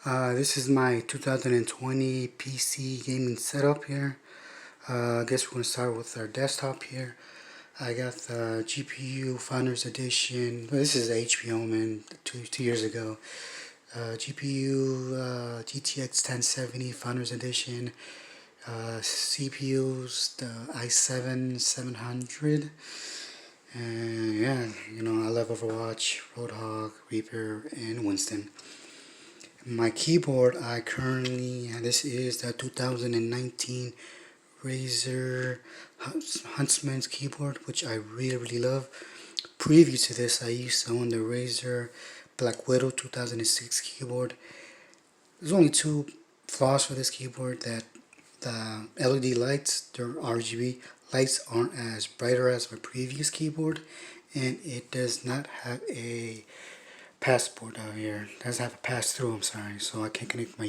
This is my 2020 PC gaming setup here. I guess we're going to start with our desktop here. I got the GPU Founders Edition. Well, this is HBO, man, two years ago. GPU GTX 1070 Founders Edition. CPUs, the i7 700. And yeah, I love Overwatch, Roadhog, Reaper, and Winston. My keyboard, this is the 2019 Razer Huntsman's keyboard, which I really love. Previous to this, I used to own the Razer Black Widow 2006 keyboard. There's only two flaws for this keyboard: that the LED lights, their RGB lights, aren't as brighter as my previous keyboard, and it does not have a passport out here. It doesn't have a pass through, I'm sorry, so I can't connect my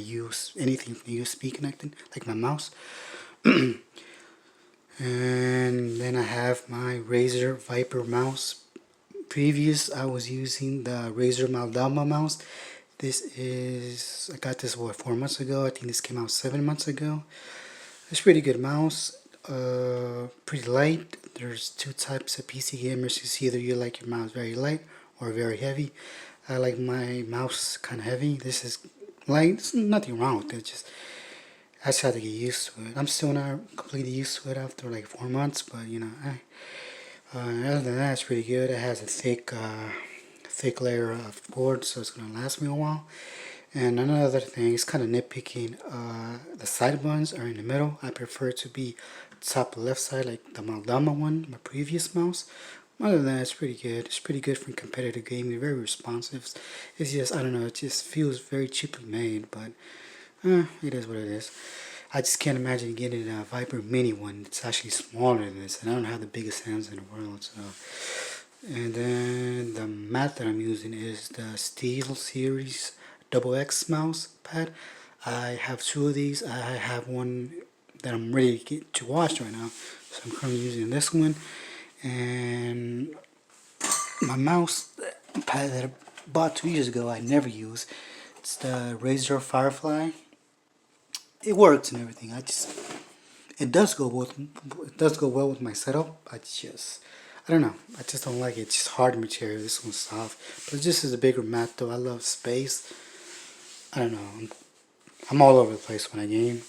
anything from the USB connected, like my mouse. And then I have my Razer Viper mouse. Previous, I was using the Razer Maldama mouse. I got this, 4 months ago? I think this came out 7 months ago. It's a pretty good mouse. Pretty light. There's two types of PC gamers. You see, either you like your mouse very light or very heavy. I like my mouse kind of heavy. This is light. There's nothing wrong with it. I just had to get used to it. I'm still not completely used to it after like 4 months, but other than that, it's pretty good. It has a thick layer of board, so it's gonna last me a while. And another thing, it's kind of nitpicking. The side buttons are in the middle. I prefer it to be top left side, like the Maldama one, my previous mouse. Other than that, it's pretty good. It's pretty good for competitive gaming. Very responsive. It's just, I don't know, it just feels very cheaply made, but it is what it is. I just can't imagine getting a Viper Mini one. It's actually smaller than this, and I don't have the biggest hands in the world. So, and then the mat that I'm using is the SteelSeries XX mouse pad. I have two of these. I have one that I'm ready to wash right now, so I'm currently using this one. And my mouse pad that I bought 2 years ago, I never use. It's the Razer Firefly. It works and everything. It does go well with my setup. I don't know. I just don't like it. It's just hard material. This one's soft, but this is a bigger mat though. I love space. I don't know. I'm all over the place when I game.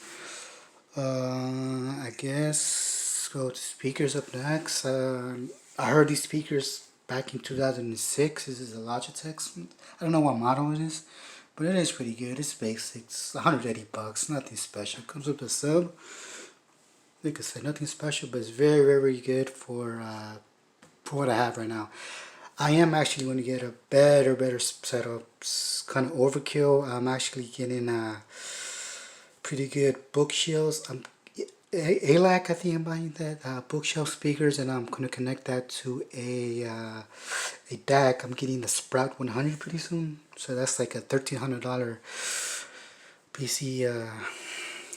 I guess go to speakers up next. I heard these speakers back in 2006. This is a Logitech. I don't know what model it is, but it is pretty good. It's basic. It's 180 bucks. Nothing special. Comes with a sub. Like I said, nothing special, but it's very good for what I have right now. I am actually going to get a better setup. It's kind of overkill. I'm actually getting pretty good bookshelves. ALAC, I think I'm buying that bookshelf speakers, and I'm gonna connect that to a DAC. I'm getting the Sprout 100 pretty soon, so that's like a $1,300 PC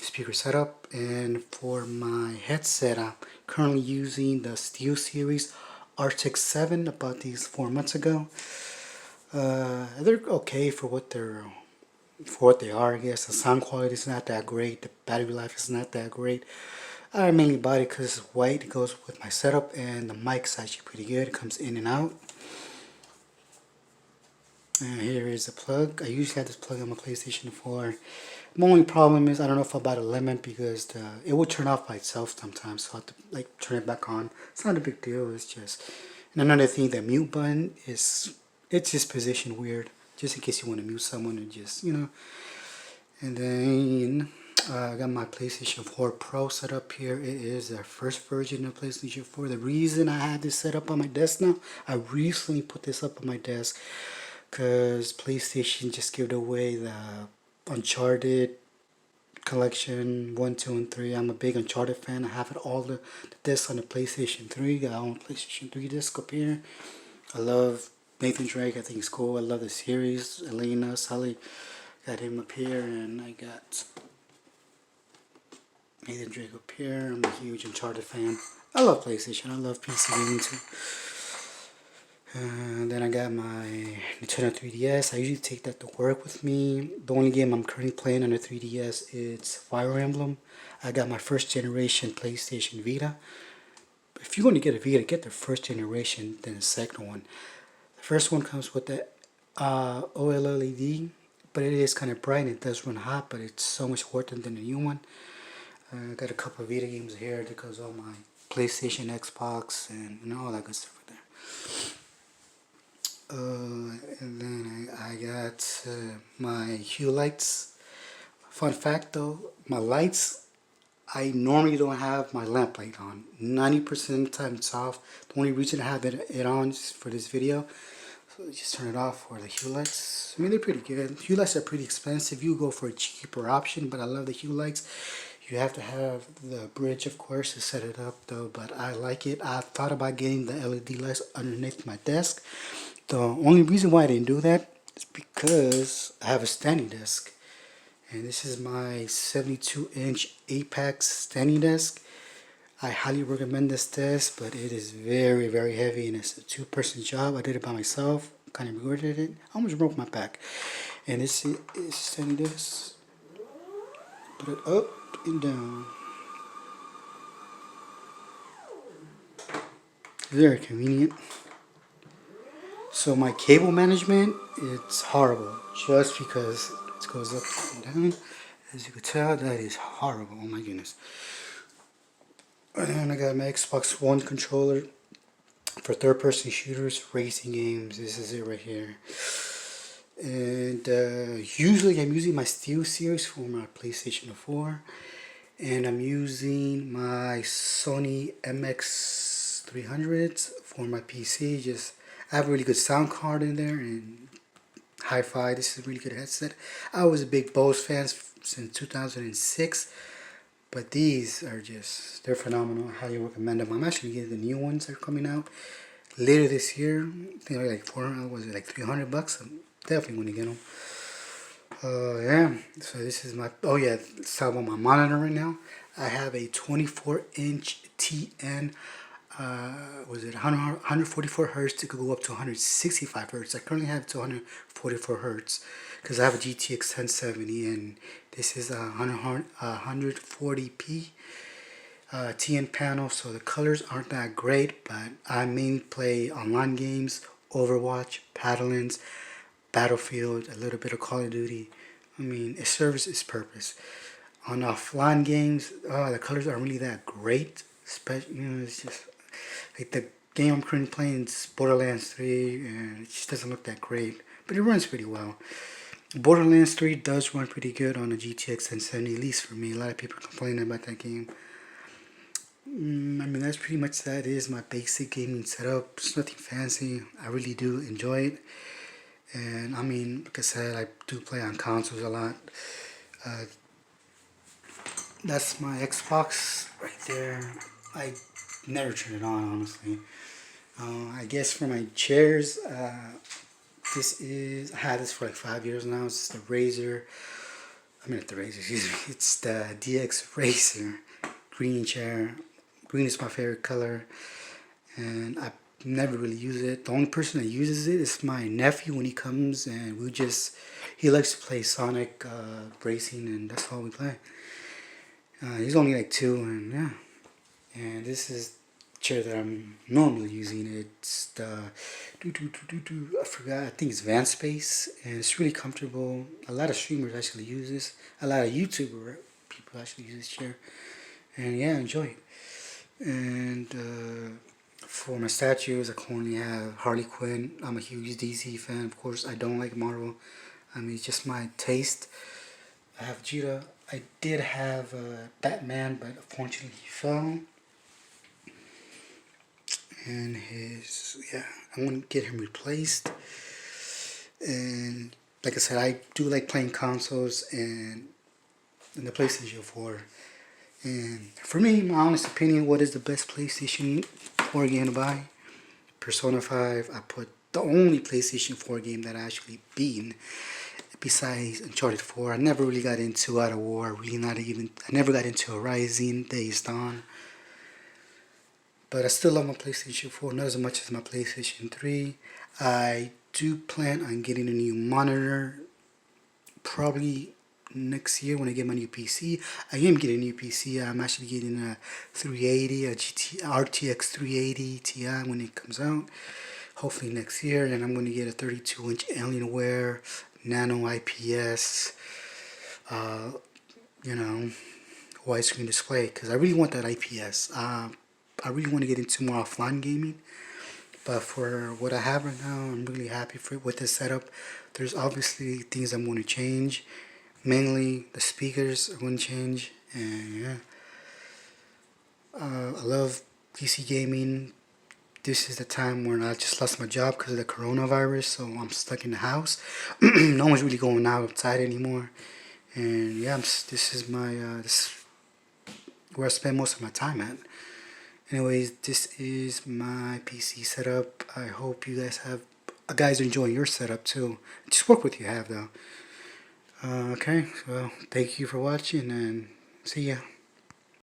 speaker setup. And for my headset, I'm currently using the SteelSeries Arctic 7. I bought these 4 months ago. They're okay for what they are, I guess. The sound quality is not that great. The battery life is not that great. I mainly bought it because it's white. It goes with my setup, and the mic's actually pretty good. It comes in and out. And here is the plug. I usually have this plug on my PlayStation 4. My only problem is I don't know if I bought a limit because it will turn off by itself sometimes. So I have to turn it back on. It's not a big deal. It's just. And another thing, the mute button it's just positioned weird. Just in case you want to mute someone and just And then I got my PlayStation 4 Pro set up here. It is the first version of PlayStation 4. The reason I had this set up on my desk now, I recently put this up on my desk because PlayStation just gave away the Uncharted collection 1, 2, and 3. I'm a big Uncharted fan. I have all the discs on the PlayStation 3. Got on PlayStation 3 disc up here. I love Nathan Drake. I think he's cool. I love the series. Elena, Sully. Got him up here, and I got Nathan Drake up here. I'm a huge Uncharted fan. I love PlayStation. I love PC gaming too. Then I got my Nintendo 3DS. I usually take that to work with me. The only game I'm currently playing on the 3DS is Fire Emblem. I got my first generation PlayStation Vita. If you're going to get a Vita, get the first generation, then the second one. The first one comes with the OLED, but it is kind of bright and it does run hot, but it's so much worth it than the new one. I got a couple of Vita games here that goes on my PlayStation, Xbox, and all that good stuff right there. And then I got my Hue lights. Fun fact though, my lights, I normally don't have my lamp light on. 90% of the time it's off. The only reason I have it on is for this video. So just turn it off for the Hue lights. I mean, they're pretty good. Hue lights are pretty expensive. You go for a cheaper option, but I love the Hue lights. You have to have the bridge, of course, to set it up though, but I like it. I thought about getting the LED lights underneath my desk. The only reason why I didn't do that is because I have a standing desk. And this is my 72-inch Apex standing desk. I highly recommend this desk, but it is very, very heavy and it's a two-person job. I did it by myself, kind of regretted it. I almost broke my back. And this is standing desk. Put it up and down. Very convenient. So my cable management, it's horrible just because it goes up and down. As you can tell, that is horrible. Oh my goodness. And then I got my Xbox One controller for third-person shooters, racing games. This is it right here. And usually I'm using my SteelSeries for my PlayStation 4. And I'm using my Sony MX300s for my PC. I have a really good sound card in there and hi-fi. This is a really good headset. I was a big Bose fan since 2006, but these are they're phenomenal. I highly recommend them. I'm actually getting the new ones that are coming out later this year. I think they're like like $300. I'm definitely going to get them. Yeah, so this is my, oh yeah, let's talk about my monitor right now. I have a 24-inch TN, was it 144 hertz? It could go up to 165 hertz. I currently have it to 144 hertz because I have a GTX 1070 and this is a 140p TN panel, so the colors aren't that great, but I mainly play online games, Overwatch, Paddlings, Battlefield, a little bit of Call of Duty. I mean, it serves its purpose. On offline games, the colors aren't really that great. Especially, it's just like the game I'm currently playing is Borderlands 3, and it just doesn't look that great, but it runs pretty well. Borderlands 3 does run pretty good on a GTX 1070, at least for me. A lot of people are complaining about that game. I mean, that's pretty much that is my basic gaming setup. It's nothing fancy. I really do enjoy it. And I mean, like I said, I do play on consoles a lot. That's my Xbox right there. I never turn it on, honestly. I guess for my chairs, I had this for like 5 years now. It's the Razer. I mean, not the Razer, excuse me. It's the DX Razer green chair. Green is my favorite color, and I never really use it. The only person that uses it is my nephew when he comes, and he likes to play Sonic Racing, and that's all we play. He's only like 2, and yeah. And this is the chair that I'm normally using. It's the I forgot. I think it's VanSpace, and it's really comfortable. A lot of streamers actually use this. A lot of YouTuber people actually use this chair, and yeah, enjoy it. And for my statues, I currently have Harley Quinn. I'm a huge DC fan. Of course, I don't like Marvel. I mean, it's just my taste. I have Vegeta. I did have Batman, but unfortunately he fell. And I'm gonna get him replaced. And like I said, I do like playing consoles and the PlayStation 4. And for me, my honest opinion, what is the best PlayStation 4 game to buy? Persona 5. I put the only PlayStation 4 game that I actually beat besides Uncharted 4. I never really got into God of War. I never got into Horizon, Days Dawn. But I still love my PlayStation 4, not as much as my PlayStation 3. I do plan on getting a new monitor probably next year when I get my new PC. I am getting a new PC. I'm actually getting a 380, a RTX 380 Ti when it comes out. Hopefully next year. And I'm going to get a 32-inch Alienware Nano IPS, uh, you know, widescreen display because I really want that IPS. I really want to get into more offline gaming. But for what I have right now, I'm really happy with this setup. There's obviously things I'm going to change. Mainly the speakers are going to change. And yeah, I love PC gaming. This is the time when I just lost my job because of the coronavirus, so I'm stuck in the house. No one's really going outside anymore. And yeah, this is my this is where I spend most of my time at. Anyways, this is my PC setup. I hope you guys are enjoying your setup too. Just work with what you have though. Okay, well, thank you for watching and see ya.